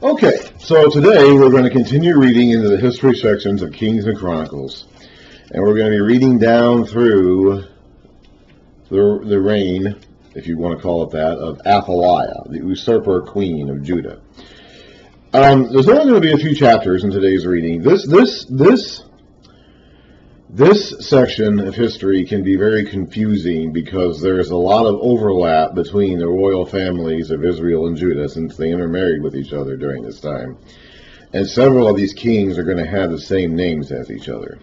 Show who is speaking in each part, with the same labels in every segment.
Speaker 1: Okay, so today we're going to continue reading into the history sections of Kings and Chronicles. And we're going to be reading down through the reign, if you want to call it that, of Athaliah, the usurper queen of Judah. There's only going to be a few chapters in today's reading. This section of history can be very confusing because there's a lot of overlap between the royal families of Israel and Judah since they intermarried with each other during this time. And several of these kings are going to have the same names as each other.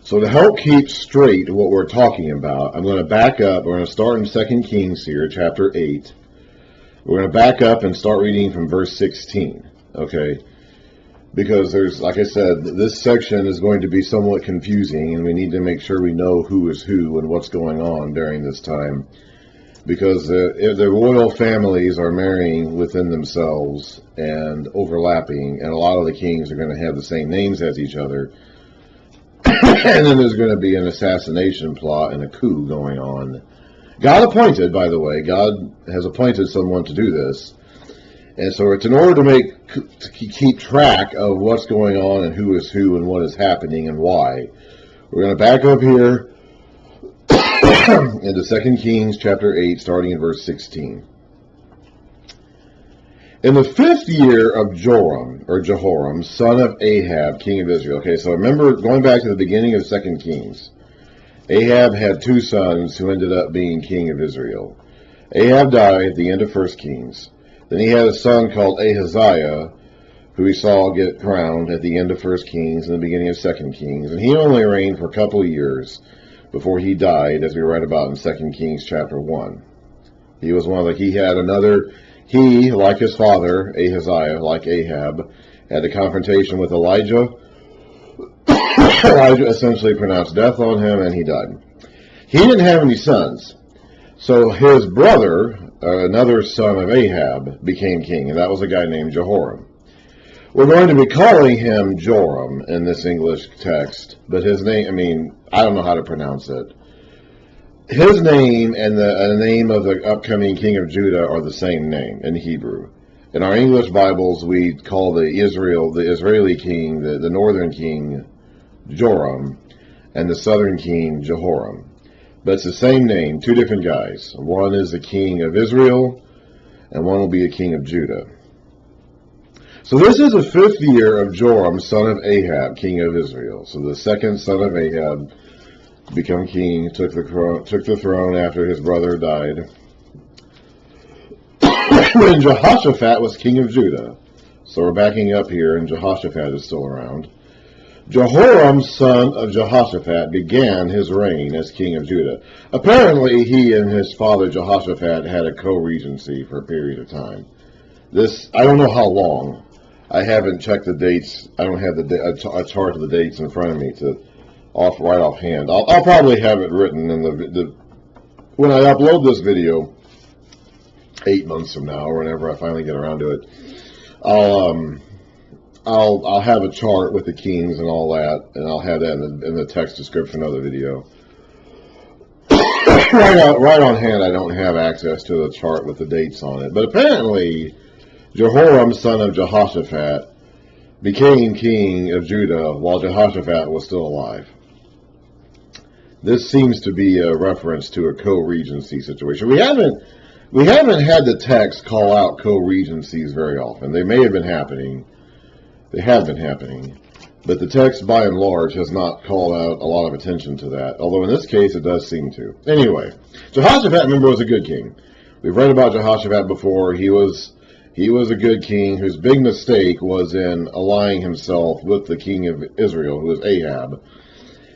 Speaker 1: So to help keep straight what we're talking about, I'm going to back up. We're going to start in 2 Kings here, chapter 8. We're going to back up and start reading from verse 16, okay? Because there's, like I said, this section is going to be somewhat confusing, and we need to make sure we know who is who and what's going on during this time. Because the royal families are marrying within themselves and overlapping, and a lot of the kings are going to have the same names as each other. And then there's going to be an assassination plot and a coup going on. God appointed, by the way. God has appointed someone to do this. And so it's in order to keep track of what's going on and who is who and what is happening and why. We're going to back up here into 2 Kings chapter 8, starting in verse 16. In the 5th year of Jehoram, son of Ahab, king of Israel. Okay, so remember, going back to the beginning of 2 Kings, Ahab had 2 sons who ended up being king of Israel. Ahab died at the end of 1 Kings. Then he had a son called Ahaziah, who we saw get crowned at the end of 1 Kings and the beginning of 2 Kings. And he only reigned for a couple of years before he died, as we read about in 2 Kings chapter 1. He was he, like his father, Ahaziah, like Ahab, had a confrontation with Elijah. Elijah essentially pronounced death on him, and he died. He didn't have any sons. So his brother, another son of Ahab, became king, and that was a guy named Jehoram. We're going to be calling him Joram in this English text, but his name, I don't know how to pronounce it. His name and the name of the upcoming king of Judah are the same name in Hebrew. In our English Bibles, we call the Israeli king, the northern king, Joram, and the southern king, Jehoram. But it's the same name, 2 different guys. One is the king of Israel, and one will be a king of Judah. So this is the 5th year of Joram, son of Ahab, king of Israel. So the second son of Ahab become king, took the throne after his brother died. When Jehoshaphat was king of Judah. So we're backing up here, and Jehoshaphat is still around. Jehoram, son of Jehoshaphat, began his reign as king of Judah. Apparently, he and his father Jehoshaphat had a co-regency for a period of time. I don't know how long. I haven't checked the dates. I don't have a chart of the dates in front of me right offhand. I'll probably have it written in when I upload this video 8 months from now, or whenever I finally get around to it. I'll have a chart with the kings and all that, and I'll have that in the text description of the video. right on hand, I don't have access to the chart with the dates on it. But apparently, Jehoram, son of Jehoshaphat, became king of Judah while Jehoshaphat was still alive. This seems to be a reference to a co-regency situation. We haven't had the text call out co-regencies very often. They may have been happening. They have been happening. But the text, by and large, has not called out a lot of attention to that. Although in this case, it does seem to. Anyway, Jehoshaphat, remember, was a good king. We've read about Jehoshaphat before. He was a good king whose big mistake was in allying himself with the king of Israel, who was Ahab.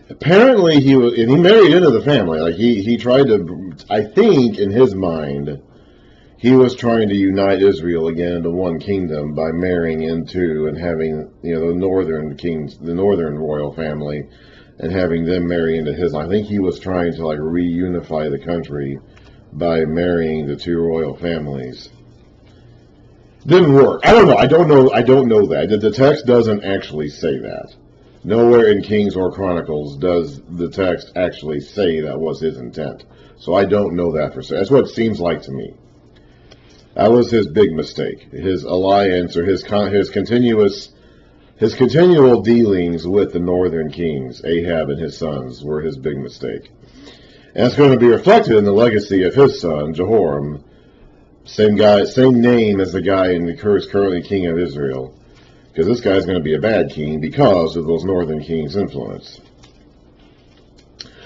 Speaker 1: Apparently, he married into the family. Like he tried to, I think, in his mind, he was trying to unite Israel again into one kingdom by marrying into and having, the northern kings, the northern royal family, and having them marry into his. I think he was trying to reunify the country by marrying the 2 royal families. Didn't work. I don't know. I don't know that. The text doesn't actually say that. Nowhere in Kings or Chronicles does the text actually say that was his intent. So I don't know that for certain. That's what it seems like to me. That was his big mistake. His alliance, or his continual dealings with the northern kings, Ahab and his sons, were his big mistake. And it's going to be reflected in the legacy of his son, Jehoram, same name as the guy who's currently king of Israel, because this guy's going to be a bad king because of those northern kings' influence.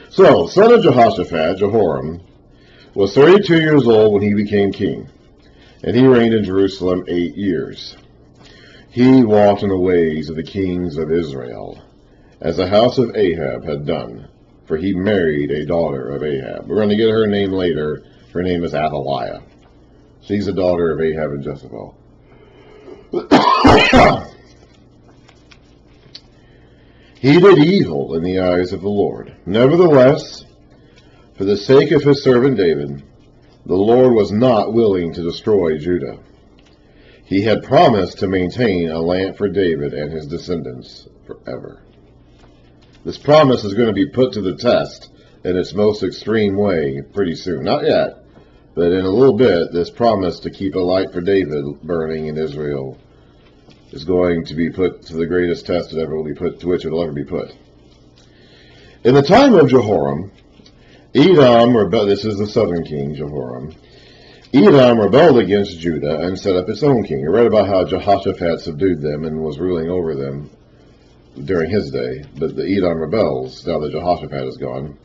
Speaker 1: So, son of Jehoshaphat, Jehoram, was 32 years old when he became king, and he reigned in Jerusalem 8 years. He walked in the ways of the kings of Israel, as the house of Ahab had done, for he married a daughter of Ahab. We're going to get her name later. Her name is Athaliah. She's the daughter of Ahab and Jezebel. He did evil in the eyes of the Lord. Nevertheless, for the sake of his servant David, the Lord was not willing to destroy Judah. He had promised to maintain a lamp for David and his descendants forever. This promise is going to be put to the test in its most extreme way pretty soon. Not yet, but in a little bit, this promise to keep a light for David burning in Israel is going to be put to the greatest test that ever will be put, to which it will ever be put. In the time of Jehoram, Edom rebelled. This is the southern king, Jehoram. Edom rebelled against Judah and set up its own king. I read about how Jehoshaphat subdued them and was ruling over them during his day, but the Edom rebels now that Jehoshaphat is gone.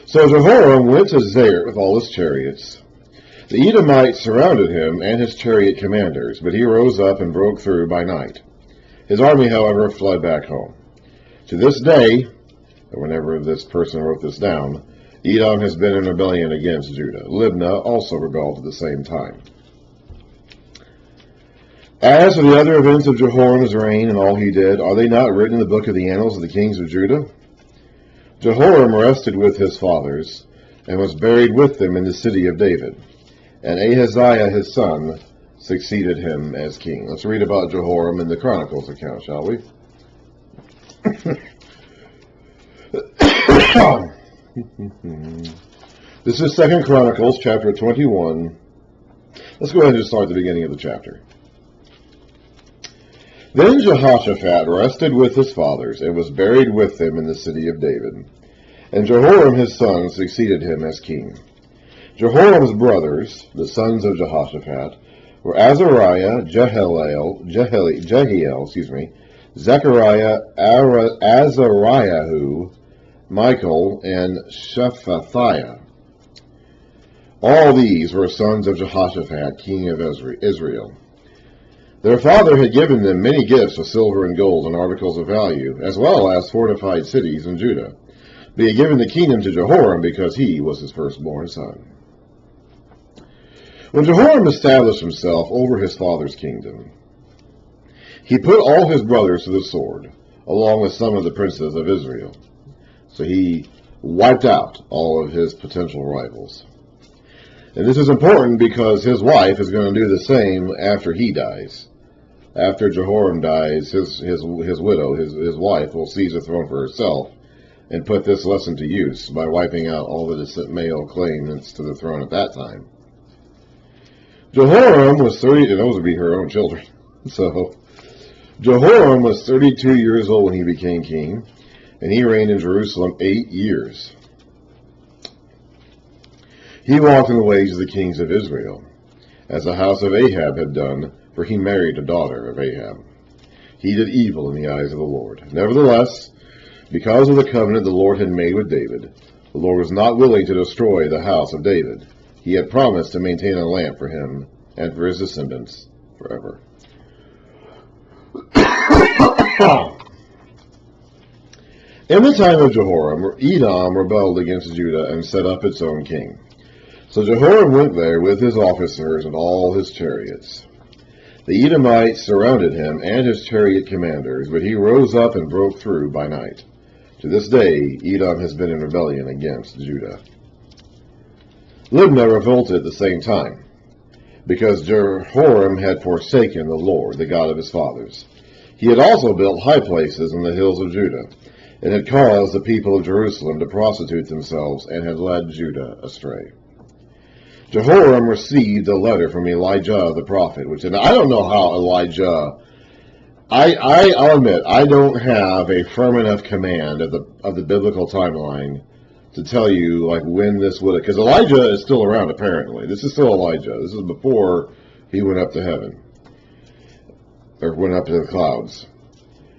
Speaker 1: So Jehoram went to Zair with all his chariots. The Edomites surrounded him and his chariot commanders, but he rose up and broke through by night. His army, however, fled back home. To this day, or whenever this person wrote this down, Edom has been in rebellion against Judah. Libnah also rebelled at the same time. As for the other events of Jehoram's reign and all he did, are they not written in the book of the annals of the kings of Judah? Jehoram rested with his fathers, and was buried with them in the city of David. And Ahaziah his son succeeded him as king. Let's read about Jehoram in the Chronicles account, shall we? This is 2 Chronicles chapter 21. Let's go ahead and just start at the beginning of the chapter. Then Jehoshaphat rested with his fathers, and was buried with them in the city of David. And Jehoram his son succeeded him as king. Jehoram's brothers, the sons of Jehoshaphat, were Azariah, Jehiel, Zechariah, Azariahu, Michael, and Shephathiah. All these were sons of Jehoshaphat, king of Israel. Their father had given them many gifts of silver and gold and articles of value, as well as fortified cities in Judah. But he had given the kingdom to Jehoram because he was his firstborn son. When Jehoram established himself over his father's kingdom, he put all his brothers to the sword, along with some of the princes of Israel. So he wiped out all of his potential rivals. And this is important because his wife is going to do the same after he dies. After Jehoram dies, his widow, his wife, will seize the throne for herself and put this lesson to use by wiping out all the male claimants to the throne at that time. Jehoram was 30, and those would be her own children. So Jehoram was 32 years old when he became king, and he reigned in Jerusalem 8 years. He walked in the ways of the kings of Israel, as the house of Ahab had done, for he married a daughter of Ahab. He did evil in the eyes of the Lord. Nevertheless, because of the covenant the Lord had made with David, the Lord was not willing to destroy the house of David. He had promised to maintain a lamp for him and for his descendants forever. In the time of Jehoram, Edom rebelled against Judah and set up its own king. So Jehoram went there with his officers and all his chariots. The Edomites surrounded him and his chariot commanders, but he rose up and broke through by night. To this day, Edom has been in rebellion against Judah. Libnah revolted at the same time, because Jehoram had forsaken the Lord, the God of his fathers. He had also built high places in the hills of Judah, and had caused the people of Jerusalem to prostitute themselves, and had led Judah astray. Jehoram received a letter from Elijah the prophet, which, and I don't know how Elijah, I'll admit, I don't have a firm enough command of the biblical timeline to tell you like when this would have, because Elijah is still around apparently. This is still Elijah. This is before he went up to heaven, or went up to the clouds.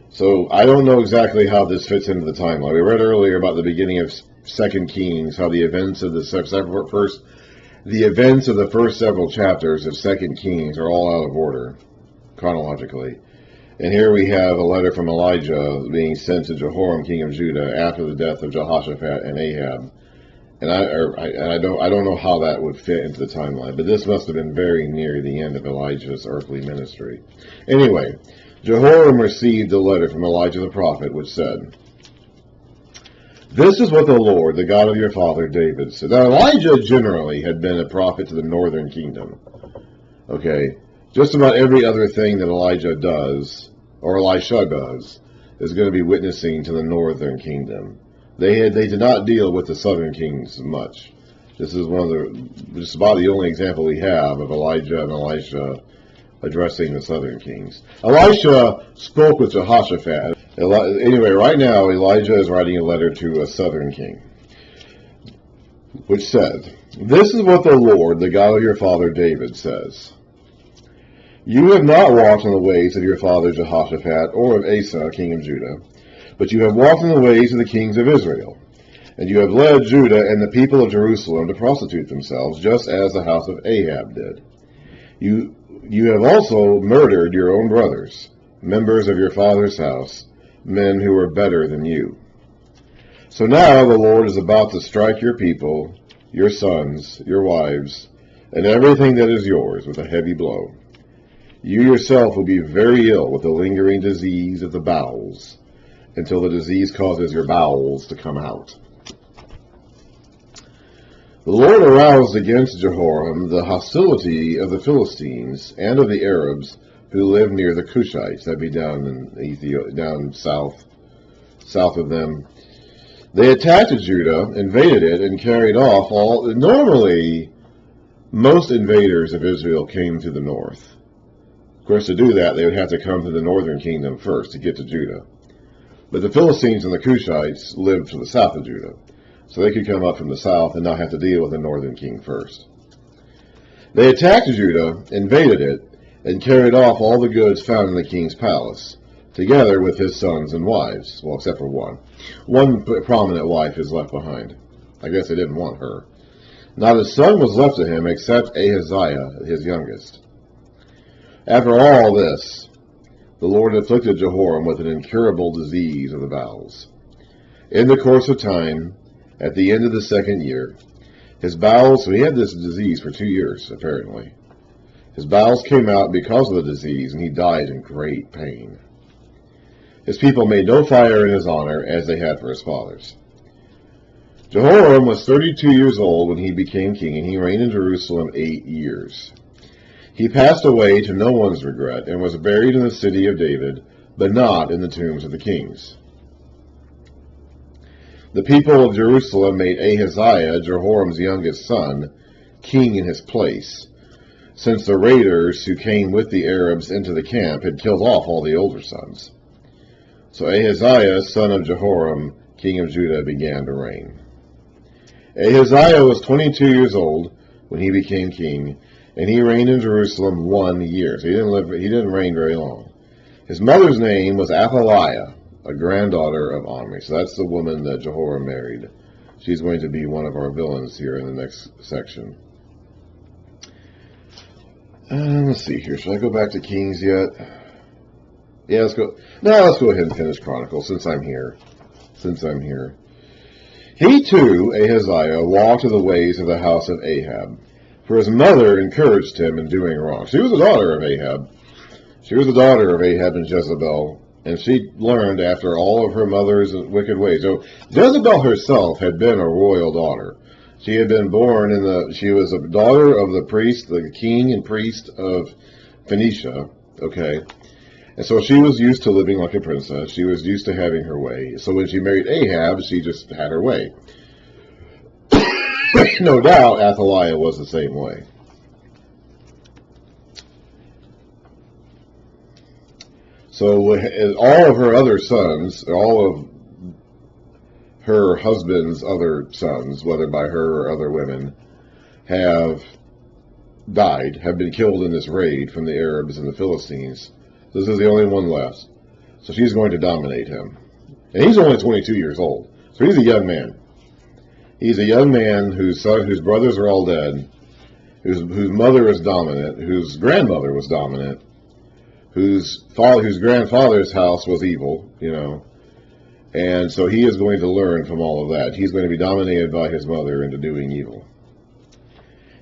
Speaker 1: So I don't know exactly how this fits into the timeline. We read earlier about the beginning of 2 Kings, how the events of the first several chapters of 2 Kings are all out of order chronologically. And here we have a letter from Elijah being sent to Jehoram, king of Judah, after the death of Jehoshaphat and Ahab. And I don't know how that would fit into the timeline, but this must have been very near the end of Elijah's earthly ministry. Anyway, Jehoram received a letter from Elijah the prophet, which said, "This is what the Lord, the God of your father David, said." Now, Elijah generally had been a prophet to the northern kingdom. Okay, just about every other thing that Elijah does, or Elisha does, is going to be witnessing to the northern kingdom. They did not deal with the southern kings much. This is just about the only example we have of Elijah and Elisha addressing the southern kings. Elisha spoke with Jehoshaphat. Anyway, right now Elijah is writing a letter to a southern king, which said, "This is what the Lord, the God of your father David, says. You have not walked in the ways of your father Jehoshaphat or of Asa, king of Judah, but you have walked in the ways of the kings of Israel, and you have led Judah and the people of Jerusalem to prostitute themselves, just as the house of Ahab did. You have also murdered your own brothers, members of your father's house, men who were better than you. So now the Lord is about to strike your people, your sons, your wives, and everything that is yours with a heavy blow. You yourself will be very ill with the lingering disease of the bowels, until the disease causes your bowels to come out." The Lord aroused against Jehoram the hostility of the Philistines and of the Arabs who lived near the Cushites, that'd be down in Ethiopia, down south of them. They attacked Judah, invaded it, and carried off all. Normally, most invaders of Israel came to the north. Of course, to do that, they would have to come to the northern kingdom first to get to Judah. But the Philistines and the Cushites lived to the south of Judah, so they could come up from the south and not have to deal with the northern king first. They attacked Judah, invaded it, and carried off all the goods found in the king's palace, together with his sons and wives, well, except for one. One prominent wife is left behind. I guess they didn't want her. Not a son was left to him except Ahaziah, his youngest. After all this, the Lord afflicted Jehoram with an incurable disease of the bowels. In the course of time, at the end of the 2nd year, his bowels, so he had this disease for 2 years, apparently. His bowels came out because of the disease, and he died in great pain. His people made no fire in his honor, as they had for his fathers. Jehoram was 32 years old when he became king, and he reigned in Jerusalem 8 years. He passed away to no one's regret, and was buried in the city of David, but not in the tombs of the kings. The people of Jerusalem made Ahaziah, Jehoram's youngest son, king in his place, since the raiders who came with the Arabs into the camp had killed off all the older sons. So Ahaziah, son of Jehoram, king of Judah, began to reign. Ahaziah was 22 years old when he became king, and he reigned in Jerusalem 1 year. So he didn't reign very long. His mother's name was Athaliah, a granddaughter of Omri. So that's the woman that Jehoram married. She's going to be one of our villains here in the next section. Let's see here. Should I go back to Kings yet? Yeah, let's go. No, let's go ahead and finish Chronicles since I'm here. He too, Ahaziah, walked in the ways of the house of Ahab, for his mother encouraged him in doing wrong. She was the daughter of Ahab. She was the daughter of Ahab and Jezebel, and she learned after all of her mother's wicked ways. So Jezebel herself had been a royal daughter. She had been born she was a daughter of the priest, the king and priest of Phoenicia, okay? And so she was used to living like a princess. She was used to having her way. So when she married Ahab, she just had her way. No doubt Athaliah was the same way. So all of her other sons, all of her husband's other sons, whether by her or other women, have died, have been killed in this raid from the Arabs and the Philistines. This is the only one left. So she's going to dominate him. And he's only 22 years old. So he's a young man. He's a young man whose brothers are all dead, whose mother is dominant, whose grandmother was dominant, whose grandfather's house was evil, and so he is going to learn from all of that. He's going to be dominated by his mother into doing evil.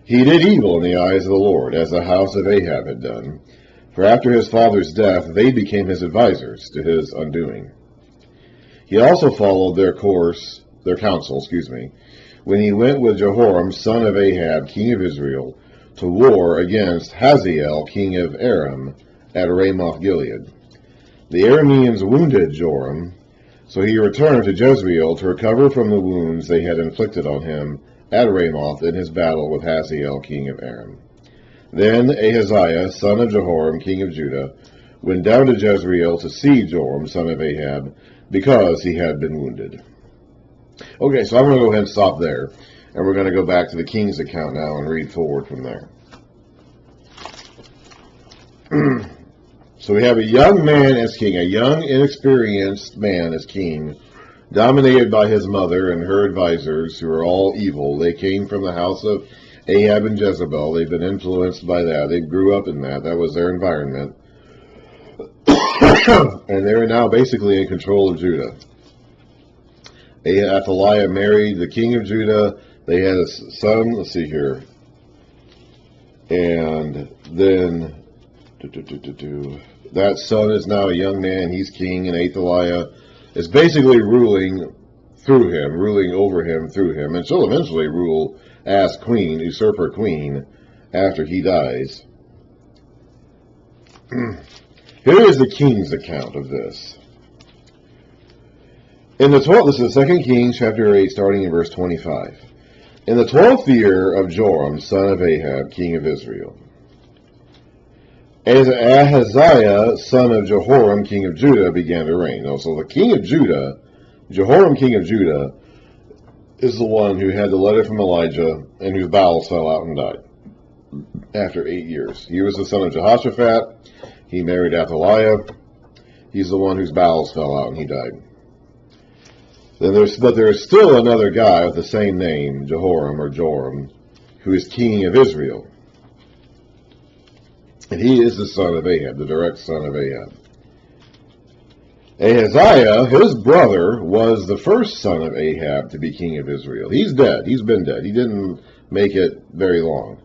Speaker 1: He did evil in the eyes of the Lord, as the house of Ahab had done. For after his father's death, they became his advisors to his undoing. He also followed their counsel, when he went with Jehoram, son of Ahab, king of Israel, to war against Hazael, king of Aram, at Ramoth Gilead. The Arameans wounded Joram, so he returned to Jezreel to recover from the wounds they had inflicted on him at Ramoth in his battle with Hazael, king of Aram. Then Ahaziah, son of Jehoram, king of Judah, went down to Jezreel to see Joram, son of Ahab, because he had been wounded. Okay, so I'm going to go ahead and stop there, and we're going to go back to the king's account now and read forward from there. So we have a young man as king, a young, inexperienced man as king, dominated by his mother and her advisors, who are all evil. They came from the house of Ahab and Jezebel. They've been influenced by that. They grew up in that. That was their environment. And they're now basically in control of Judah. Athaliah married the king of Judah. They had a son, let's see here. And then that son is now a young man. He's king, and Athaliah is basically ruling through him, ruling over him through him. And she'll eventually rule as queen, usurper queen, after he dies. Here is the king's account of this. This is 2 Kings chapter 8, starting in verse 25. In the 12th year of Joram, son of Ahab, king of Israel, as Ahaziah, son of Jehoram, king of Judah, began to reign. So the king of Judah, Jehoram, king of Judah, is the one who had the letter from Elijah and whose bowels fell out and died after 8 years. He was the son of Jehoshaphat. He married Athaliah. He's the one whose bowels fell out and he died. But there's still another guy with the same name, Jehoram or Joram, who is king of Israel. And he is the son of Ahab, the direct son of Ahab. Ahaziah, his brother, was the first son of Ahab to be king of Israel. He's dead. He's been dead. He didn't make it very long.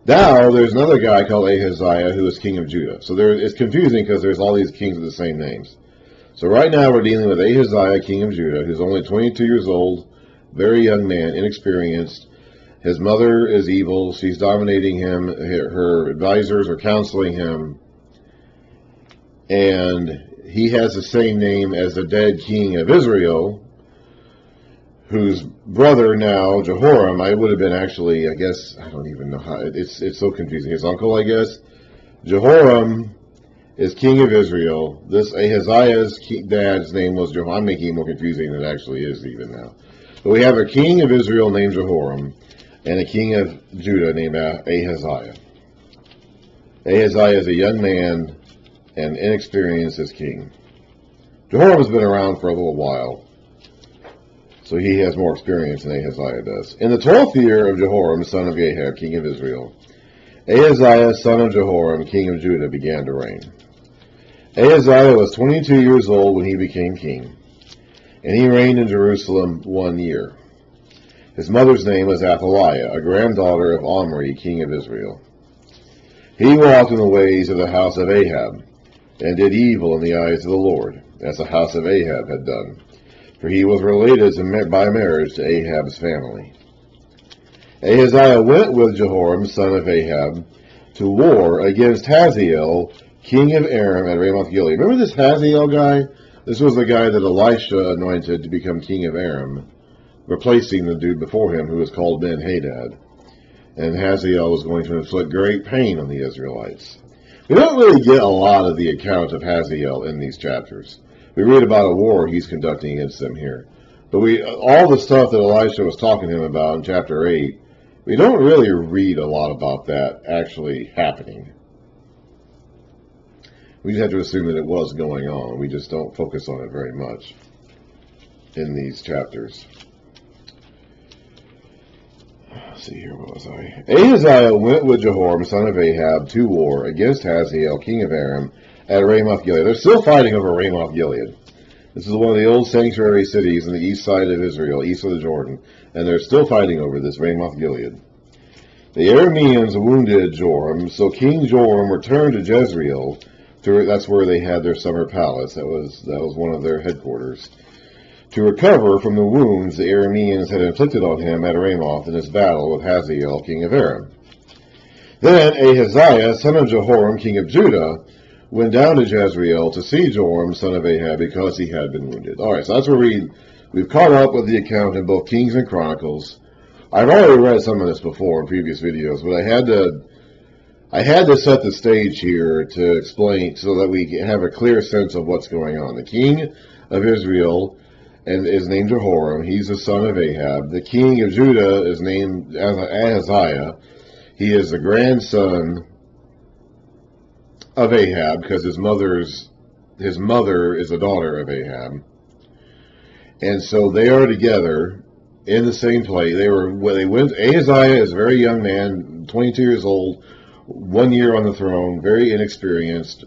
Speaker 1: Now, there's another guy called Ahaziah who is king of Judah. So it's confusing because there's all these kings with the same names. So right now we're dealing with Ahaziah, king of Judah, who's only 22 years old, very young man, inexperienced. His mother is evil. She's dominating him. Her advisors are counseling him. And he has the same name as the dead king of Israel, whose brother now, Jehoram, I would have been actually, I guess, I don't even know how, it's so confusing. His uncle, I guess. Jehoram is king of Israel. This Ahaziah's dad's name was Jehoram. I'm making it more confusing than it actually is even now. But we have a king of Israel named Jehoram, and a king of Judah named Ahaziah. Ahaziah is a young man and inexperienced as king. Jehoram has been around for a little while, so he has more experience than Ahaziah does. In the 12th year of Jehoram, son of Ahab, king of Israel, Ahaziah, son of Jehoram, king of Judah, began to reign. Ahaziah was 22 years old when he became king, and he reigned in Jerusalem 1 year. His mother's name was Athaliah, a granddaughter of Omri, king of Israel. He walked in the ways of the house of Ahab, and did evil in the eyes of the Lord, as the house of Ahab had done, for he was related by marriage to Ahab's family. Ahaziah went with Jehoram, son of Ahab, to war against Hazael, king of Aram at Ramoth Gilead. Remember this Hazael guy? This was the guy that Elisha anointed to become king of Aram, replacing the dude before him who was called Ben-Hadad. And Hazael was going to inflict great pain on the Israelites. We don't really get a lot of the account of Hazael in these chapters. We read about a war he's conducting against them here. But all the stuff that Elisha was talking to him about in chapter 8, we don't really read a lot about that actually happening. We just have to assume that it was going on. We just don't focus on it very much in these chapters. Let's see here, what was I? Ahaziah went with Jehoram, son of Ahab, to war against Hazael, king of Aram, at Ramoth Gilead. They're still fighting over Ramoth Gilead. This is one of the old sanctuary cities on the east side of Israel, east of the Jordan, and they're still fighting over this Ramoth Gilead. The Arameans wounded Joram, so King Joram returned to Jezreel. That's where they had their summer palace. That was one of their headquarters. To recover from the wounds the Arameans had inflicted on him at Ramoth in his battle with Hazael, king of Aram. Then Ahaziah, son of Jehoram, king of Judah, went down to Jezreel to see Joram, son of Ahab, because he had been wounded. All right, so that's where we've caught up with the account in both Kings and Chronicles. I've already read some of this before in previous videos, but I had to set the stage here to explain so that we have a clear sense of what's going on. The king of Israel is named Jehoram. He's the son of Ahab. The king of Judah is named Ahaziah. He is the grandson of Ahab because his mother is a daughter of Ahab. And so they are together in the same place. Ahaziah is a very young man, 22 years old, 1 year on the throne, very inexperienced,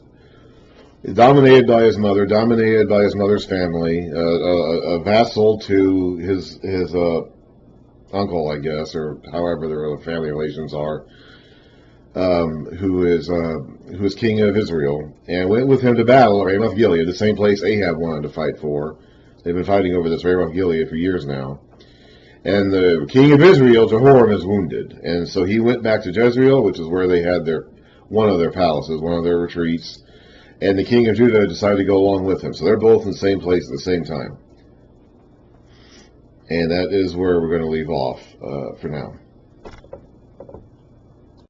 Speaker 1: dominated by his mother's family, a vassal to his uncle, I guess, or however their family relations are, who is king of Israel, and went with him to battle at Ramoth Gilead, the same place Ahab wanted to fight for. They've been fighting over this Ramoth Gilead for years now. And the king of Israel, Jehoram, is wounded, and so he went back to Jezreel, which is where they had one of their palaces, one of their retreats. And the king of Judah decided to go along with him. So they're both in the same place at the same time. And that is where we're going to leave off for now.